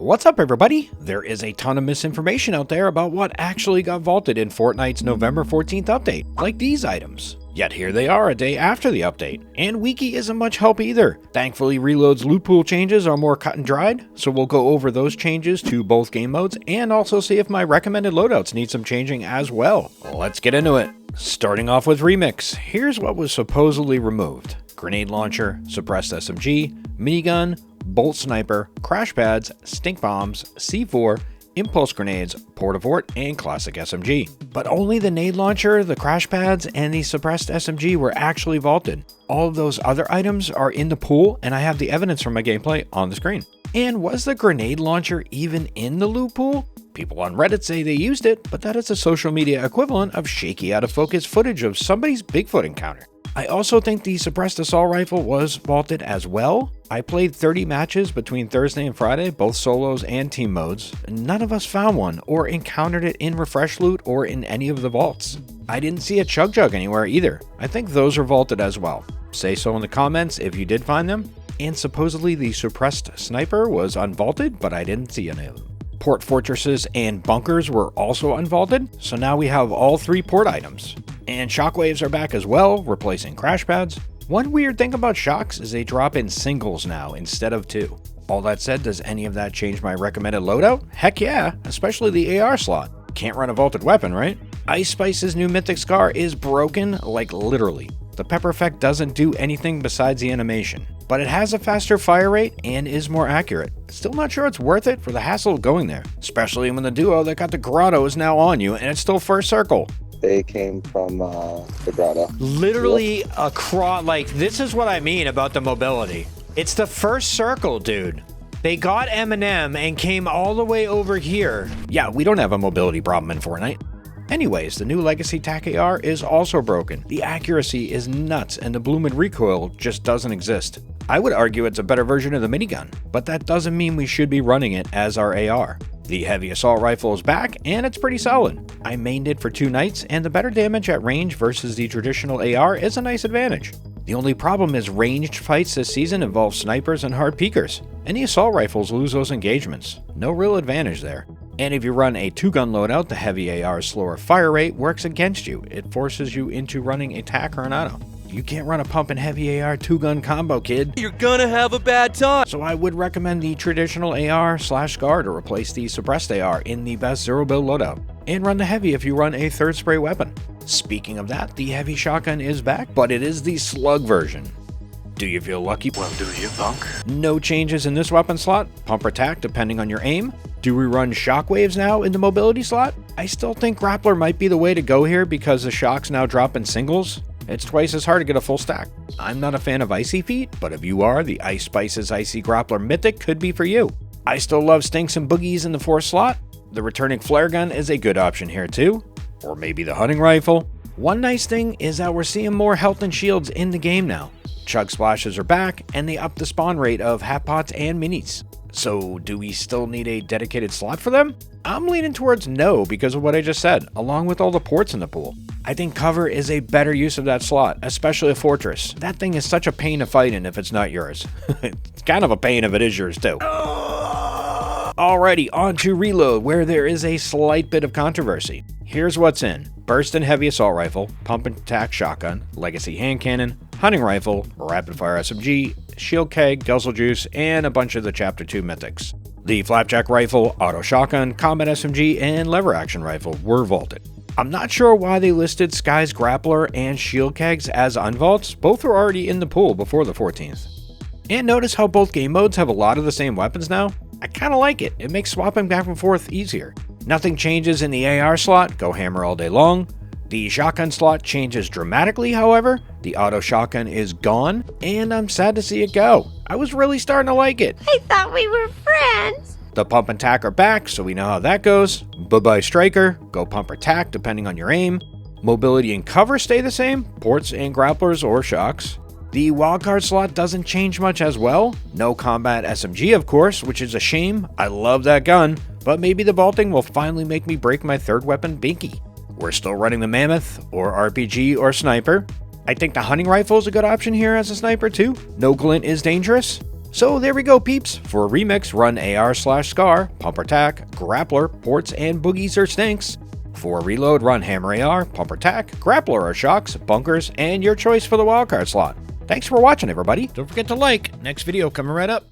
What's up everybody? There is a ton of misinformation out there about what actually got vaulted in Fortnite's November 14th update, like these items. Yet here they are a day after the update, and Wiki isn't much help either. Thankfully, Reload's loot pool changes are more cut and dried, so we'll go over those changes to both game modes and also see if my recommended loadouts need some changing as well. Let's get into it. Starting off with Remix, here's what was supposedly removed. Grenade launcher, suppressed SMG, minigun, bolt sniper, crash pads, stink bombs, C4, impulse grenades, port-a-fort, and classic SMG. But only the nade launcher, the crash pads, and the suppressed SMG were actually vaulted. All of those other items are in the pool, and I have the evidence from my gameplay on the screen. And was the grenade launcher even in the loot pool? People on Reddit say they used it, but that is a social media equivalent of shaky out of focus footage of somebody's Bigfoot encounter. I also think the suppressed assault rifle was vaulted as well. I played 30 matches between Thursday and Friday, both solos and team modes. None of us found one or encountered it in refresh loot or in any of the vaults. I didn't see a chug jug anywhere either. I think those are vaulted as well. Say so in the comments if you did find them. And supposedly the suppressed sniper was unvaulted, but I didn't see any of them. Port fortresses and bunkers were also unvaulted, so now we have all three port items. And shockwaves are back as well, replacing crash pads. One weird thing about shocks is they drop in singles now instead of two. All that said, does any of that change my recommended loadout? Heck yeah, especially the AR slot. Can't run a vaulted weapon, right? Ice Spice's new Mythic Scar is broken, like literally. The pepper effect doesn't do anything besides the animation, but it has a faster fire rate and is more accurate. Still not sure it's worth it for the hassle of going there, especially when the duo that got the grotto is now on you and it's still first circle. They came from the grotto. Literally across, like, this is what I mean about the mobility. It's the first circle, dude. They got Eminem and came all the way over here. Yeah, we don't have a mobility problem in Fortnite. Anyways, the new Legacy TAC AR is also broken. The accuracy is nuts and the bloomin' recoil just doesn't exist. I would argue it's a better version of the minigun, but that doesn't mean we should be running it as our AR. The heavy assault rifle is back and it's pretty solid. I mained it for 2 nights and the better damage at range versus the traditional AR is a nice advantage. The only problem is ranged fights this season involve snipers and hard peekers, and the assault rifles lose those engagements. No real advantage there. And if you run a 2-gun loadout, the heavy AR's slower fire rate works against you. It forces you into running a TAC or an auto. You can't run a pump and heavy AR 2-gun combo, kid. You're gonna have a bad time. So I would recommend the traditional AR/SCAR to replace the suppressed AR in the best zero build loadout. And run the heavy if you run a third spray weapon. Speaking of that, the heavy shotgun is back, but it is the slug version. Do you feel lucky? Well, do you, punk? No changes in this weapon slot, pump or tack depending on your aim. Do we run shockwaves now in the mobility slot? I still think grappler might be the way to go here because the shocks now drop in singles. It's twice as hard to get a full stack. I'm not a fan of Icy Feet, but if you are, the Ice Spice's Icy Grappler Mythic could be for you. I still love Stinks and Boogies in the 4th slot. The returning flare gun is a good option here too. Or maybe the hunting rifle. One nice thing is that we're seeing more health and shields in the game now. Chug splashes are back, and they up the spawn rate of hat pots and minis. So do we still need a dedicated slot for them? I'm leaning towards no because of what I just said, along with all the ports in the pool. I think cover is a better use of that slot, especially a fortress. That thing is such a pain to fight in if it's not yours. It's kind of a pain if it is yours too. Alrighty, on to Reload, where there is a slight bit of controversy. Here's what's in. Burst and heavy assault rifle, pump and tack shotgun, legacy hand cannon, hunting rifle, rapid fire SMG, shield keg, guzzle juice, and a bunch of the chapter 2 mythics. The flapjack rifle, auto shotgun, combat SMG, and lever action rifle were vaulted. I'm not sure why they listed Sky's grappler and shield kegs as unvaults. Both were already in the pool before the 14th. And notice how both game modes have a lot of the same weapons now? I kinda like it. It makes swapping back and forth easier. Nothing changes in the AR slot, go hammer all day long. The shotgun slot changes dramatically, however. The auto shotgun is gone, and I'm sad to see it go. I was really starting to like it. I thought we were friends. The pump and tack are back, so we know how that goes. Bye-bye striker, go pump or tack depending on your aim. Mobility and cover stay the same, ports and grapplers or shocks. The wildcard slot doesn't change much as well. No combat SMG, of course, which is a shame. I love that gun, but maybe the vaulting will finally make me break my third weapon binky. We're still running the Mammoth, or RPG, or Sniper. I think the hunting rifle is a good option here as a sniper too. No glint is dangerous. So there we go, peeps. For remix, run AR/Scar, Pump or Tack, Grappler, Ports, and Boogies or Stinks. For reload, run Hammer AR, Pump or Tack, Grappler or Shocks, Bunkers, and your choice for the wildcard slot. Thanks for watching, everybody. Don't forget to like. Next video coming right up.